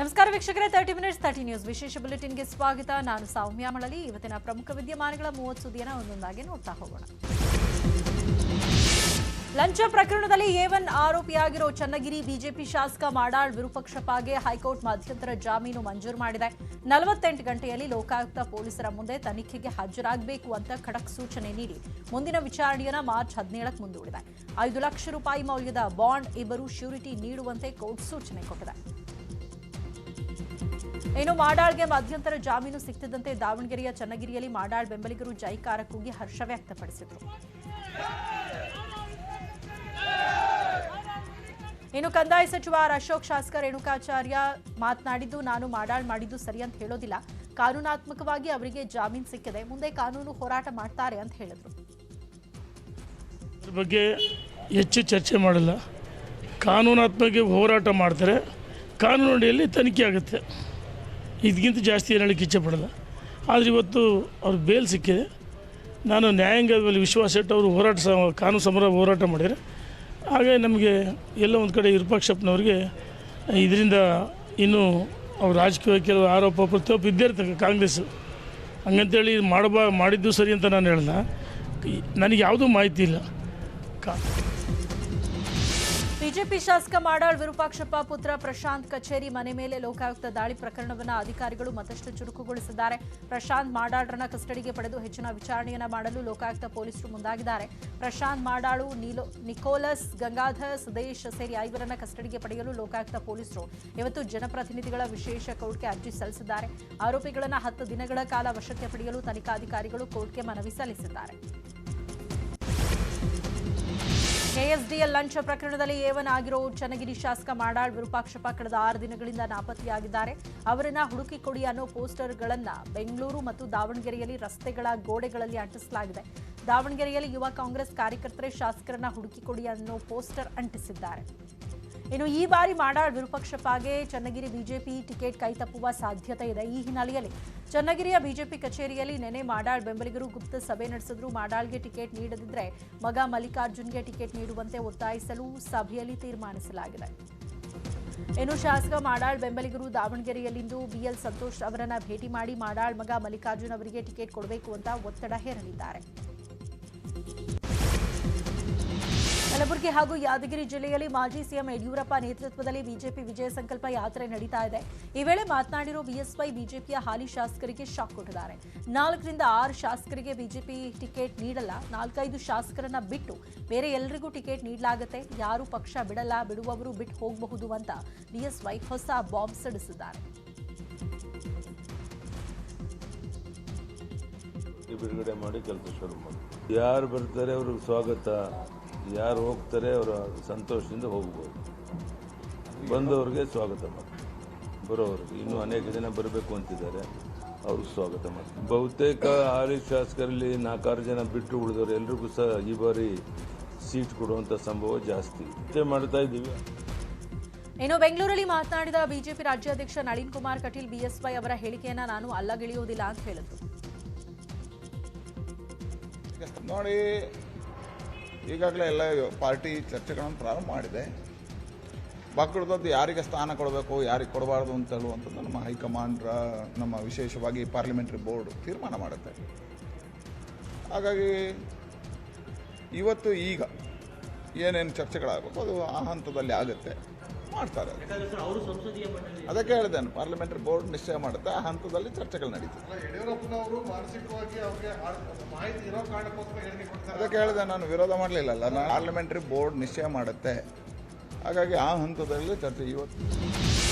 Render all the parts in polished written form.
ನಮಸ್ಕಾರ ವೀಕ್ಷಕರೇ, 30 minutes 30 news ವಿಶೇಷ ಬುಲೆಟಿನ್ಗೆ ಸ್ವಾಗತ. ನಾನು ಸೌಮ್ಯ ಮಳಲಿ. ಇವತ್ತಿನ ಪ್ರಮುಖ ವಿದ್ಯಮಾನಗಳ 30 ಸುದ್ದಿಯನ್ನು ಒಂದೊಂದಾಗಿ ನೋಡ್ತಾ ಹೋಗೋಣ. ಲಂಚ ಪ್ರಕರಣದಲ್ಲಿ A1 ಆರೋಪಿಯಾಗಿರೋ ಚನ್ನಗಿರಿ ಬಿಜೆಪಿ ಶಾಸಕ ಮಾಡಾಳ್ ವಿರೂಪಾಕ್ಷಪ್ಪಗೆ ಹೈಕೋರ್ಟ್ ಮಧ್ಯಂತರ ಜಾಮೀನು ಮಂಜೂರು ಮಾಡಿದೆ. 48 ಗಂಟೆಯಲ್ಲಿ ಲೋಕಾಯುಕ್ತ ಪೊಲೀಸರ ಮುಂದೆ ತನಿಖೆಗೆ ಹಾಜರಾಗಬೇಕು ಅಂತ ಖಡಕ್ ಸೂಚನೆ ನೀಡಿ ಮುಂದಿನ ವಿಚಾರಣೆಯನ್ನು ಮಾರ್ಚ್ 17ಕ್ಕೆ ಮುಂದೂಡಿದೆ. 5 ಲಕ್ಷ ರೂಪಾಯಿ ಮೌಲ್ಯದ ಬಾಂಡ್, ಇಬ್ಬರು ಶ್ಯೂರಿಟಿ ನೀಡುವಂತೆ ಕೋರ್ಟ್ ಸೂಚನೆ ಕೊಟ್ಟಿದೆ. ಇನ್ನು ಮಾಡಾಳ್ಗೆ ಮಧ್ಯಂತರ ಜಾಮೀನು ಸಿಕ್ತಿದ್ದಂತೆ ದಾವಣಗೆರೆಯ ಚನ್ನಗಿರಿಯಲ್ಲಿ ಮಾಡಾಳ್ ಬೆಂಬಲಿಗರು ಜೈಕಾರ ಕೂಗಿ ಹರ್ಷ ವ್ಯಕ್ತಪಡಿಸಿದರು. ಇನ್ನು ಕಂದಾಯ ಸಚಿವ ಅಶೋಕ್ ಶಾಸಕ ರೇಣುಕಾಚಾರ್ಯ ಮಾತನಾಡಿದ್ದು, ನಾನು ಮಾಡಾಳ್ ಮಾಡಿದ್ದು ಸರಿ ಅಂತ ಹೇಳೋದಿಲ್ಲ, ಕಾನೂನಾತ್ಮಕವಾಗಿ ಅವರಿಗೆ ಜಾಮೀನು ಸಿಕ್ಕಿದೆ, ಮುಂದೆ ಕಾನೂನು ಹೋರಾಟ ಮಾಡ್ತಾರೆ ಅಂತ ಹೇಳಿದ್ರು. ಇದ್ರ ಬಗ್ಗೆ ಹೆಚ್ಚು ಚರ್ಚೆ ಮಾಡಲ್ಲ. ಕಾನೂನಾತ್ಮಕ ಹೋರಾಟ ಮಾಡ್ತಾರೆ, ಕಾನೂನು ಅಡಿಯಲ್ಲಿ ತನಿಖೆ ಆಗುತ್ತೆ. ಇದಕ್ಕಿಂತ ಜಾಸ್ತಿ ಏನು ಹೇಳಕ್ಕೆ ಇಚ್ಛೆ ಪಡಲ್ಲ. ಆದರೆ ಇವತ್ತು ಅವ್ರಿಗೆ ಬೇಲ್ ಸಿಕ್ಕಿದೆ. ನಾನು ನ್ಯಾಯಾಂಗದ ಮೇಲೆ ವಿಶ್ವಾಸ ಇಟ್ಟು ಅವರು ಕಾನೂನು ಸಮರ ಹೋರಾಟ ಮಾಡಿದರೆ ಹಾಗೆ ನಮಗೆ ಎಲ್ಲ ಒಂದು ಕಡೆ ವಿರೂಪಾಕ್ಷಪ್ಪನವ್ರಿಗೆ ಇದರಿಂದ ಇನ್ನೂ ಅವ್ರು ರಾಜಕೀಯ ಕೆಲವು ಆರೋಪ ಪ್ರತಿಯೊಬ್ಬ ಇದ್ದೇ ಇರ್ತಕ್ಕ ಕಾಂಗ್ರೆಸ್ಸು ಹಂಗಂತೇಳಿ ಮಾಡಿದ್ದು ಸರಿ ಅಂತ ನಾನು ಹೇಳಲ್ಲ. ನನಗೆ ಯಾವುದೂ ಮಾಹಿತಿ ಇಲ್ಲ. ಬಿಜೆಪಿ ಶಾಸಕ ಮಾಡಾಳ್ ವಿರೂಪಾಕ್ಷಪ್ಪ ಪುತ್ರ ಪ್ರಶಾಂತ್ ಕಚೇರಿ ಮನೆ ಮೇಲೆ ಲೋಕಾಯುಕ್ತ ದಾಳಿ ಪ್ರಕರಣವನ್ನು ಅಧಿಕಾರಿಗಳು ಮತ್ತಷ್ಟು ಚುರುಕುಗೊಳಿಸಿದ್ದಾರೆ. ಪ್ರಶಾಂತ್ ಮಾಡಾಳ್ರನ್ನ ಕಸ್ಟಡಿಗೆ ಪಡೆದು ಹೆಚ್ಚಿನ ವಿಚಾರಣೆಯನ್ನ ಮಾಡಲು ಲೋಕಾಯುಕ್ತ ಪೊಲೀಸರು ಮುಂದಾಗಿದ್ದಾರೆ. ಪ್ರಶಾಂತ್ ಮಾಡಾಳು, ನಿಕೋಲಸ್, ಗಂಗಾಧರ್, ಸುದೇಶ್ ಸೇರಿ 5 ಕಸ್ಟಡಿಗೆ ಪಡೆಯಲು ಲೋಕಾಯುಕ್ತ ಪೊಲೀಸರು ಇವತ್ತು ಜನಪ್ರತಿನಿಧಿಗಳ ವಿಶೇಷ ಕೋರ್ಟ್ಗೆ ಅರ್ಜಿ ಸಲ್ಲಿಸಿದ್ದಾರೆ. ಆರೋಪಿಗಳನ್ನು 10 ದಿನಗಳ ಕಾಲ ವಶಕ್ಕೆ ಪಡೆಯಲು ತನಿಖಾಧಿಕಾರಿಗಳು ಕೋರ್ಟ್ಗೆ ಮನವಿ ಸಲ್ಲಿಸಿದ್ದಾರೆ. ಕೆಎಸ್ಡಿಎಲ್ ಲಂಚ ಪ್ರಕರಣದಲ್ಲಿ A1 ಆಗಿರೋ ಚನ್ನಗಿರಿ ಶಾಸಕ ಮಾಡಾಳ್ ವಿರೂಪಾಕ್ಷಪ್ಪ ಕಳೆದ 6 ದಿನಗಳಿಂದ ನಾಪತ್ತೆಯಾಗಿದ್ದಾರೆ. ಅವರನ್ನ ಹುಡುಕಿ ಕೊಡಿ ಅನ್ನೋ ಪೋಸ್ಟರ್ಗಳನ್ನು ಬೆಂಗಳೂರು ಮತ್ತು ದಾವಣಗೆರೆಯಲ್ಲಿ ರಸ್ತೆಗಳ ಗೋಡೆಗಳಲ್ಲಿ ಅಂಟಿಸಲಾಗಿದೆ. ದಾವಣಗೆರೆಯಲ್ಲಿ ಯುವ ಕಾಂಗ್ರೆಸ್ ಕಾರ್ಯಕರ್ತರೇ ಶಾಸಕರನ್ನ ಹುಡುಕಿ ಕೊಡಿ ಅನ್ನೋ ಪೋಸ್ಟರ್ ಅಂಟಿಸಿದ್ದಾರೆ. ಇನ್ನು ಈ ಬಾರಿ ಮಾಡಾಳ್ ವಿರೂಪಾಕ್ಷಪ್ಪಗೆ ಚನ್ನಗಿರಿ ಬಿಜೆಪಿ ಟಿಕೆಟ್ ಕೈತಪ್ಪುವ ಸಾಧ್ಯತೆ ಇದೆ. ಈ ಹಿನ್ನೆಲೆಯಲ್ಲಿ ಚನ್ನಗಿರಿಯ ಬಿಜೆಪಿ ಕಚೇರಿಯಲ್ಲಿ ನೆನೆ ಮಾಡಾಳ್ ಬೆಂಬಲಿಗರು ಗುಪ್ತ ಸಭೆ ನಡೆಸಿದ್ರು. ಮಾಡಾಳ್ಗೆ ಟಿಕೆಟ್ ನೀಡದಿದ್ದರೆ ಮಗ ಮಲ್ಲಿಕಾರ್ಜುನ್ಗೆ ಟಿಕೆಟ್ ನೀಡುವಂತೆ ಒತ್ತಾಯಿಸಲು ಸಭೆಯಲ್ಲಿ ತೀರ್ಮಾನಿಸಲಾಗಿದೆ. ಇನ್ನು ಶಾಸಕ ಮಾಡಾಳ್ ಬೆಂಬಲಿಗರು ದಾವಣಗೆರೆಯಲ್ಲಿಂದು BL ಸಂತೋಷ್ ಅವರನ್ನ ಭೇಟಿ ಮಾಡಿ ಮಾಡಾಳ್ ಮಗ ಮಲ್ಲಿಕಾರ್ಜುನ್ ಅವರಿಗೆ ಟಿಕೆಟ್ ಕೊಡಬೇಕು ಅಂತ ಒತ್ತಡ ಹೇರಲಿದ್ದಾರೆ. ಕಲಬುರಗಿ ಹಾಗೂ ಯಾದಗಿರಿ ಜಿಲ್ಲೆಯಲ್ಲಿ ಮಾಜಿ ಸಿಎಂ ಯಡಿಯೂರಪ್ಪ ನೇತೃತ್ವದಲ್ಲಿ ಬಿಜೆಪಿ ವಿಜಯ ಸಂಕಲ್ಪ ಯಾತ್ರೆ ನಡೀತಾ ಇದೆ. ಈ ವೇಳೆ ಮಾತನಾಡಿರೋ BSY ಬಿಜೆಪಿಯ ಹಾಲಿ ಶಾಸಕರಿಗೆ ಶಾಕ್ ಕೊಟ್ಟಿದ್ದಾರೆ. 4 ರಿಂದ 6 ಶಾಸಕರಿಗೆ ಬಿಜೆಪಿ ಟಿಕೆಟ್ ನೀಡಲ್ಲ, 4-5 ಶಾಸಕರನ್ನ ಬಿಟ್ಟು ಬೇರೆ ಎಲ್ಲರಿಗೂ ಟಿಕೆಟ್ ನೀಡಲಾಗುತ್ತೆ, ಯಾರು ಪಕ್ಷ ಬಿಡಲ್ಲ, ಬಿಡುವವರು ಬಿಟ್ಟು ಹೋಗಬಹುದು ಅಂತ BSY ಹೊಸ ಬಾಂಬ್ ಸಿಡಿಸಿದ್ದಾರೆ. ಬಿಡುಗಡೆ ಮಾಡಿ ಕೆಲಸ ಶುರು ಮಾಡಿ, ಯಾರು ಬರ್ತಾರೆ ಅವ್ರಿಗೆ ಸ್ವಾಗತ, ಯಾರು ಹೋಗ್ತಾರೆ ಅವರ ಸಂತೋಷದಿಂದ ಹೋಗ್ಬೋದು, ಬಂದವ್ರಿಗೆ ಸ್ವಾಗತ ಮಾಡಿ, ಬರೋವ್ರಿಗೆ ಇನ್ನೂ ಅನೇಕ ಜನ ಬರಬೇಕು ಅಂತಿದ್ದಾರೆ, ಅವ್ರಿಗೆ ಸ್ವಾಗತ ಮಾಡಿ. ಬಹುತೇಕ ಹಾಲಿ ಶಾಸಕರಲ್ಲಿ 4-6 ಜನ ಬಿಟ್ಟು ಉಳಿದವರು ಎಲ್ರಿಗೂ ಸಹ ಈ ಬಾರಿ ಸೀಟ್ ಕೊಡುವಂಥ ಸಂಭವ ಜಾಸ್ತಿ ಮಾಡ್ತಾ ಇದ್ದೀವಿ. ಇನ್ನು ಬೆಂಗಳೂರಲ್ಲಿ ಮಾತನಾಡಿದ ಬಿಜೆಪಿ ರಾಜ್ಯಾಧ್ಯಕ್ಷ ನಳಿನ್ ಕುಮಾರ್ ಕಟೀಲ್, BSY ಅವರ ಹೇಳಿಕೆಯನ್ನ ನಾನು ಅಲ್ಲಗೆಳೆಯುವುದಿಲ್ಲ ಅಂತ ಹೇಳಿದ್ರು. ನೋಡಿ, ಈಗಾಗಲೇ ಎಲ್ಲ ಪಾರ್ಟಿ ಚರ್ಚೆಗಳನ್ನು ಪ್ರಾರಂಭ ಮಾಡಿದೆ. ಬಾಕಿರೋದು ಯಾರಿಗೆ ಸ್ಥಾನ ಕೊಡಬೇಕು, ಯಾರಿಗೆ ಕೊಡಬಾರ್ದು ಅಂತ ಹೇಳುವಂಥದ್ದು ನಮ್ಮ ಹೈಕಮಾಂಡ್, ನಮ್ಮ ವಿಶೇಷವಾಗಿ ಪಾರ್ಲಿಮೆಂಟ್ರಿ ಬೋರ್ಡ್ ತೀರ್ಮಾನ ಮಾಡುತ್ತೆ. ಹಾಗಾಗಿ ಇವತ್ತು ಈಗ ಏನೇನು ಚರ್ಚೆಗಳಾಗಬೇಕು ಅದು ಆ ಹಂತದಲ್ಲಿ ಆಗುತ್ತೆ, ಮಾಡ್ತಾರೆ. ಅದಕ್ಕೆ ಹೇಳಿದ್ದೇನೆ, ಪಾರ್ಲಿಮೆಂಟರಿ ಬೋರ್ಡ್ ನಿಶ್ಚಯ ಮಾಡುತ್ತೆ, ಆ ಹಂತದಲ್ಲಿ ಚರ್ಚೆಗಳು ನಡೀತದೆ. ಯಡಿಯೂರಪ್ಪನವರು ಮಾನಸಿಕವಾಗಿ ಅವರಿಗೆ ಮಾಹಿತಿ ಇರೋ ಕಾರಣಕ್ಕೋಸ್ಕರ ಹೇಳಿಕೆ ಕೊಡ್ತಾರೆ. ಅದಕ್ಕೆ ಹೇಳಿದೆ, ನಾನು ವಿರೋಧ ಮಾಡಲಿಲ್ಲಲ್ಲ, ನಾನು ಪಾರ್ಲಿಮೆಂಟರಿ ಬೋರ್ಡ್ ನಿಶ್ಚಯ ಮಾಡುತ್ತೆ, ಹಾಗಾಗಿ ಆ ಹಂತದಲ್ಲಿ ಚರ್ಚೆ. ಇವತ್ತು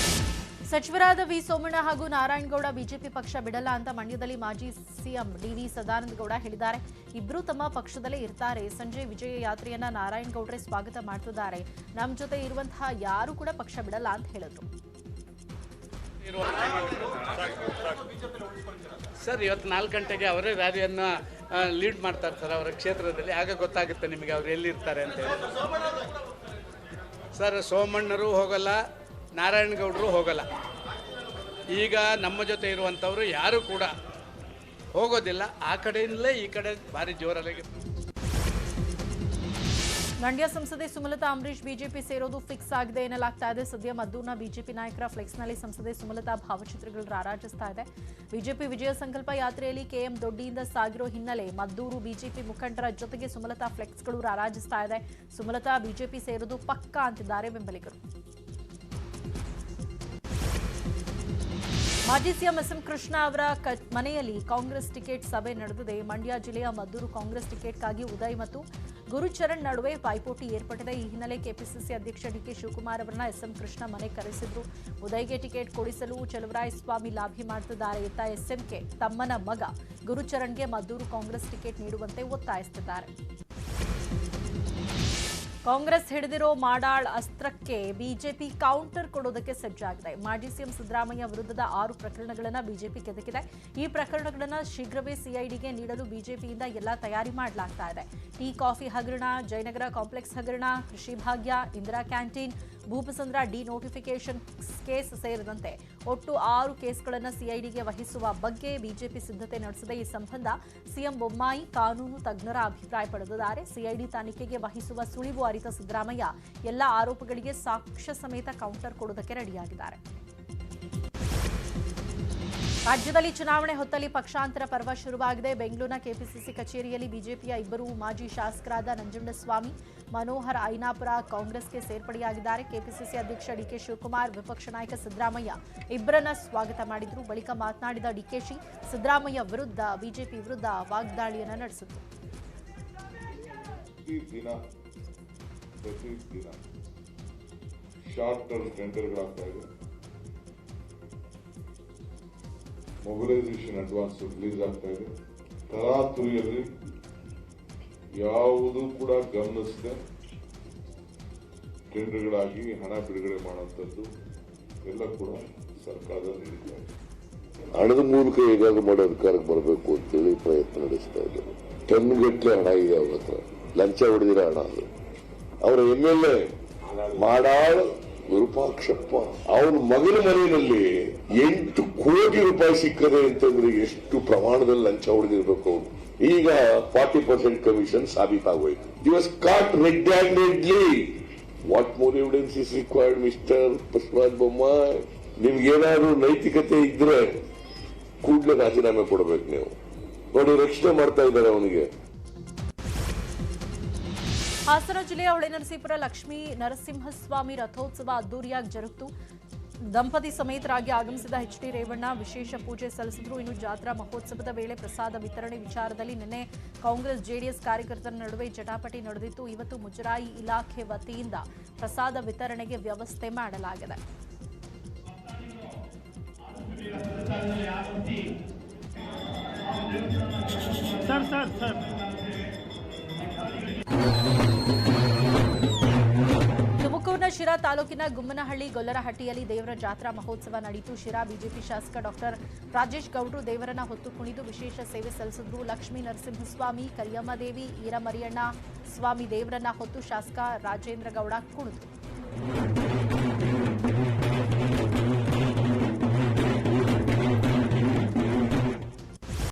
ಸಚಿವರಾದ ವಿ ಸೋಮಣ್ಣ ಹಾಗೂ ನಾರಾಯಣಗೌಡ ಬಿಜೆಪಿ ಪಕ್ಷ ಬಿಡಲ್ಲ ಅಂತ ಮಂಡ್ಯದಲ್ಲಿ ಮಾಜಿ ಸಿಎಂ DV ಸದಾನಂದಗೌಡ ಹೇಳಿದ್ದಾರೆ. ಇಬ್ಬರೂ ತಮ್ಮ ಪಕ್ಷದಲ್ಲೇ ಇರ್ತಾರೆ. ಸಂಜೆ ವಿಜಯ ಯಾತ್ರೆಯನ್ನ ನಾರಾಯಣಗೌಡ್ರೆ ಸ್ವಾಗತ ಮಾಡ್ತಿದ್ದಾರೆ. ನಮ್ಮ ಜೊತೆ ಇರುವಂತಹ ಯಾರು ಕೂಡ ಪಕ್ಷ ಬಿಡಲ್ಲ ಅಂತ ಹೇಳಿದ್ರು. ಸರ್, ಇವತ್ತು 4 ಗಂಟೆಗೆ ಅವರೇ ರ್ಯಾಲಿಯನ್ನು ಲೀಡ್ ಮಾಡ್ತಾರೆ ಸರ್ ಅವರ ಕ್ಷೇತ್ರದಲ್ಲಿ. ಆಗ ಗೊತ್ತಾಗುತ್ತೆ ನಿಮಗೆ ಅವ್ರು ಎಲ್ಲಿರ್ತಾರೆ ಅಂತ ಹೇಳಿ. ಸರ್, ಸೋಮಣ್ಣರು ಹೋಗಲ್ಲ, ನಾರಾಯಣಗೌಡರು ಹೋಗಲ್ಲ. ಈಗ ನಮ್ಮ ಜೊತೆ ಇರುವಂಥವರು ಯಾರು ಕೂಡ ಹೋಗೋದಿಲ್ಲ. ಆ ಕಡೆಯಿಂದಲೇ ಈ ಕಡೆ ಭಾರಿ ಜೋರಾಗಿ ಮಂಡ್ಯ ಸಂಸದೆ ಸುಮಲತಾ ಅಂಬರೀಶ್ ಬಿಜೆಪಿ ಸೇರೋದು ಫಿಕ್ಸ್ ಆಗಿದೆ ಎನ್ನಲಾಗ್ತಾ ಇದೆ. ಸದ್ಯ ಮದ್ದೂರಿನ ಬಿಜೆಪಿ ನಾಯಕರ ಫ್ಲೆಕ್ಸ್ನಲ್ಲಿ ಸಂಸದೆ ಸುಮಲತಾ ಭಾವಚಿತ್ರಗಳು ರಾರಾಜಿಸ್ತಾ ಇದೆ. ಬಿಜೆಪಿ ವಿಜಯ ಸಂಕಲ್ಪ ಯಾತ್ರೆಯಲ್ಲಿ ಕೆಎಂ ದೊಡ್ಡಿಯಿಂದ ಸಾಗಿರೋ ಹಿನ್ನೆಲೆ ಮದ್ದೂರು ಬಿಜೆಪಿ ಮುಖಂಡರ ಜೊತೆಗೆ ಸುಮಲತಾ ಫ್ಲೆಕ್ಸ್ಗಳು ರಾರಾಜಿಸ್ತಾ ಇದೆ. ಸುಮಲತಾ ಬಿಜೆಪಿ ಸೇರೋದು ಪಕ್ಕಾ ಅಂತಿದ್ದಾರೆ ಬೆಂಬಲಿಗರು. ಮಾಜಿ ಸಿಎಂ ಎಸ್ಎಂ ಕೃಷ್ಣ ಅವರ ಮನೆಯಲ್ಲಿ ಕಾಂಗ್ರೆಸ್ ಟಿಕೆಟ್ ಸಭೆ ನಡೆದಿದೆ. ಮಂಡ್ಯ ಜಿಲ್ಲೆಯ ಮದ್ದೂರು ಕಾಂಗ್ರೆಸ್ ಟಿಕೆಟ್ಗಾಗಿ ಉದಯ್ ಮತ್ತು ಗುರುಚರಣ್ ನಡುವೆ ಪೈಪೋಟಿ ಏರ್ಪಟ್ಟಿದೆ. ಈ ಹಿನ್ನೆಲೆ ಕೆಪಿಸಿಸಿ ಅಧ್ಯಕ್ಷ ಡಿಕೆ ಶಿವಕುಮಾರ್ ಅವರನ್ನ ಎಸ್ಎಂ ಕೃಷ್ಣ ಮನೆ ಕರೆಸಿದ್ರು. ಉದಯ್ಗೆ ಟಿಕೆಟ್ ಕೊಡಿಸಲು ಚಲುವರಾಯಸ್ವಾಮಿ ಲಾಭಿ ಮಾಡುತ್ತಿದ್ದಾರೆ. ಇತ್ತ ಎಸ್ಎಂಕೆ ತಮ್ಮನ ಮಗ ಗುರುಚರಣ್ಗೆ ಮದ್ದೂರು ಕಾಂಗ್ರೆಸ್ ಟಿಕೆಟ್ ನೀಡುವಂತೆ ಒತ್ತಾಯಿಸುತ್ತಿದ್ದಾರೆ. ಕಾಂಗ್ರೆಸ್ ಹಿಡಿದಿರೋ ಮಾಡಾಳ್ ಅಸ್ತ್ರಕ್ಕೆ ಬಿಜೆಪಿ ಕೌಂಟರ್ ಕೊಡೋದಕ್ಕೆ ಸಜ್ಜಾಗಿದೆ. ಮಾಜಿ ಸಿಎಂ ಸಿದ್ದರಾಮಯ್ಯ ವಿರುದ್ಧದ 6 ಪ್ರಕರಣಗಳನ್ನು ಬಿಜೆಪಿ ಕೆದಕಿದೆ. ಈ ಪ್ರಕರಣಗಳನ್ನು ಶೀಘ್ರವೇ ಸಿಐಡಿಗೆ ನೀಡಲು ಬಿಜೆಪಿಯಿಂದ ಎಲ್ಲ ತಯಾರಿ ಮಾಡಲಾಗ್ತಾ ಇದೆ. ಟೀ ಕಾಫಿ ಹಗರಣ, ಜಯನಗರ ಕಾಂಪ್ಲೆಕ್ಸ್ ಹಗರಣ, ಕೃಷಿ ಭಾಗ್ಯ, Indira canteen, Bhupasandra denotification case ಸೇರಿದಂತೆ ಒಟ್ಟು 6 ಕೇಸ್ಗಳನ್ನು ಸಿಐಡಿಗೆ ವಹಿಸುವ ಬಗ್ಗೆ ಬಿಜೆಪಿ ಸಿದ್ಧತೆ ನಡೆಸಿದೆ. ಈ ಸಂಬಂಧ ಸಿಎಂ ಬೊಮ್ಮಾಯಿ ಕಾನೂನು ತಜ್ಞರ ಅಭಿಪ್ರಾಯ ಪಡೆದಿದ್ದಾರೆ. ಸಿಐಡಿ ತನಿಖೆಗೆ ವಹಿಸುವ ಸುಳಿವು ಅರಿತ ಸಿದ್ದರಾಮಯ್ಯ ಎಲ್ಲ ಆರೋಪಗಳಿಗೆ ಸಾಕ್ಷ್ಯ ಸಮೇತ ಕೌಂಟರ್ ಕೊಡುವುದಕ್ಕೆ ರೆಡಿಯಾಗಿದ್ದಾರೆ. ರಾಜ್ಯದಲ್ಲಿ ಚುನಾವಣೆ ಹೊತ್ತಲ್ಲಿ ಪಕ್ಷಾಂತರ ಪರ್ವ ಶುರುವಾಗಿದೆ. ಬೆಂಗಳೂರಿನ ಕೆಪಿಸಿಸಿ ಕಚೇರಿಯಲ್ಲಿ ಬಿಜೆಪಿಯ 2 ಮಾಜಿ ಶಾಸಕರಾದ ನಂಜುಂಡಸ್ವಾಮಿ, ಮನೋಹರ್ ಐನಾಪುರ ಕಾಂಗ್ರೆಸ್ಗೆ ಸೇರ್ಪಡೆಯಾಗಿದ್ದಾರೆ. ಕೆಪಿಸಿಸಿ ಅಧ್ಯಕ್ಷ ಡಿಕೆ ಶಿವಕುಮಾರ್, ವಿಪಕ್ಷ ನಾಯಕ ಸಿದ್ದರಾಮಯ್ಯ ಇಬ್ಬರನ್ನ ಸ್ವಾಗತ ಮಾಡಿದ್ರು. ಬಳಿಕ ಮಾತನಾಡಿದ ಡಿಕೆಶಿ ಸಿದ್ದರಾಮಯ್ಯ ವಿರುದ್ಧ ಬಿಜೆಪಿ ವಿರುದ್ಧ ವಾಗ್ದಾಳಿಯನ್ನು ನಡೆಸಿದರು. ಶಾರ್ಟ್ ಟರ್ಮ್ ಟೆಂಡರ್ಗಳಾಗ್ತಾ ಇದೆ. ಮೊಬಿಲೈಸೇಷನ್ ಅಡ್ವಾನ್ಸ್ ರಿಲೀಸ್ ಆಗ್ತಾ ಇದೆ. ತರಾತುರಿಯಲ್ಲಿ ಯಾವುದೂ ಕೂಡ ಗಮನಿಸದೆ ಟೆಂಡರ್ಗಳಾಗಿ ಹಣ ಬಿಡುಗಡೆ ಮಾಡುವಂಥದ್ದು ಎಲ್ಲ ಕೂಡ ಸರ್ಕಾರದಲ್ಲಿ ನಡೀತಾ ಇದೆ. ಹಣದ ಮೂಲಕ ಹೇಗಾದ್ರೂ ಮಾಡಿ ಅಧಿಕಾರಕ್ಕೆ ಬರಬೇಕು ಅಂತೇಳಿ ಪ್ರಯತ್ನ ನಡೆಸ್ತಾ ಇದ್ದಾರೆ. ಟನ್ಗಟ್ಟಲೆ ಹಣ ಇದೆ ಅವ್ರ ಹತ್ರ, ಲಂಚ ಹೊಡೆದಿರೋ ಹಣ ಅದು. ಅವರ MLA ಮಾಡಾಳ್ ವಿರೂಪಾಕ್ಷಪ್ಪ ಅವನ ಮಗನ ಮನೆಯಲ್ಲಿ 8 ಕೋಟಿ ರೂಪಾಯಿ ಸಿಕ್ಕದೆ ಅಂತಂದ್ರೆ ಎಷ್ಟು ಪ್ರಮಾಣದಲ್ಲಿ ಲಂಚ ಹೊಡೆದಿರ್ಬೇಕು ಅವನು. ಈಗ 40% ಕಮಿಷನ್ ಸಾಬೀತಾಗೋಯ್ತು. He was caught red-handedly. What more evidence is required, mister Basavaraj Bommai? ನಿಮ್ಗೇನಾದ್ರೂ ನೈತಿಕತೆ ಇದ್ರೆ ಕೂಡಲೇ ರಾಜೀನಾಮೆ ಕೊಡಬೇಕು ನೀವು. ನೋಡಿ, ರಕ್ಷಣೆ ಮಾಡ್ತಾ ಇದ್ದಾರೆ ಅವನಿಗೆ. ಹಾಸನ ಜಿಲ್ಲೆಯ ಹೊಳೆನರಸೀಪುರ ಲಕ್ಷ್ಮೀ ನರಸಿಂಹಸ್ವಾಮಿ ರಥೋತ್ಸವ ಅದ್ದೂರಿಯಾಗಿ ಜರುಗಿತು. ದಂಪತಿ ಸಮೇತರಾಗಿ ಆಗಮಿಸಿದ ಎಚ್ ಡಿ ರೇವಣ್ಣ ವಿಶೇಷ ಪೂಜೆ ಸಲ್ಲಿಸಿದ್ರು. ಇನ್ನು ಜಾತ್ರಾ ಮಹೋತ್ಸವದ ವೇಳೆ ಪ್ರಸಾದ ವಿತರಣೆ ವಿಚಾರದಲ್ಲಿ ನಿನ್ನೆ ಕಾಂಗ್ರೆಸ್ ಜೆಡಿಎಸ್ ಕಾರ್ಯಕರ್ತರ ನಡುವೆ ಜಟಾಪಟಿ ನಡೆದಿತ್ತು. ಇವತ್ತು ಮುಜರಾಯಿ ಇಲಾಖೆ ವತಿಯಿಂದ ಪ್ರಸಾದ ವಿತರಣೆಗೆ ವ್ಯವಸ್ಥೆ ಮಾಡಲಾಗಿದೆ. ತುಮಕೂರಿನ ಶಿರಾ ತಾಲೂಕಿನ ಗುಮ್ಮನಹಳ್ಳಿ ಗೊಲ್ಲರಹಟ್ಟಿಯಲ್ಲಿ ದೇವರ ಜಾತ್ರಾ ಮಹೋತ್ಸವ ನಡೆಯಿತು. ಶಿರಾ ಬಿಜೆಪಿ ಶಾಸಕ ಡಾಕ್ಟರ್ ರಾಜೇಶ್ ಗೌಡ್ರು ದೇವರನ್ನ ಹೊತ್ತು ಕುಣಿದು ವಿಶೇಷ ಸೇವೆ ಸಲ್ಲಿಸಿದ್ರು. ಲಕ್ಷ್ಮೀ ನರಸಿಂಹಸ್ವಾಮಿ, ಕರಿಯಮ್ಮದೇವಿ, ಈರಮರಿಯಣ್ಣ ಸ್ವಾಮಿ ದೇವರನ್ನ ಹೊತ್ತು ಶಾಸಕ ರಾಜೇಂದ್ರ ಗೌಡ ಕುಣಿದ್ರು.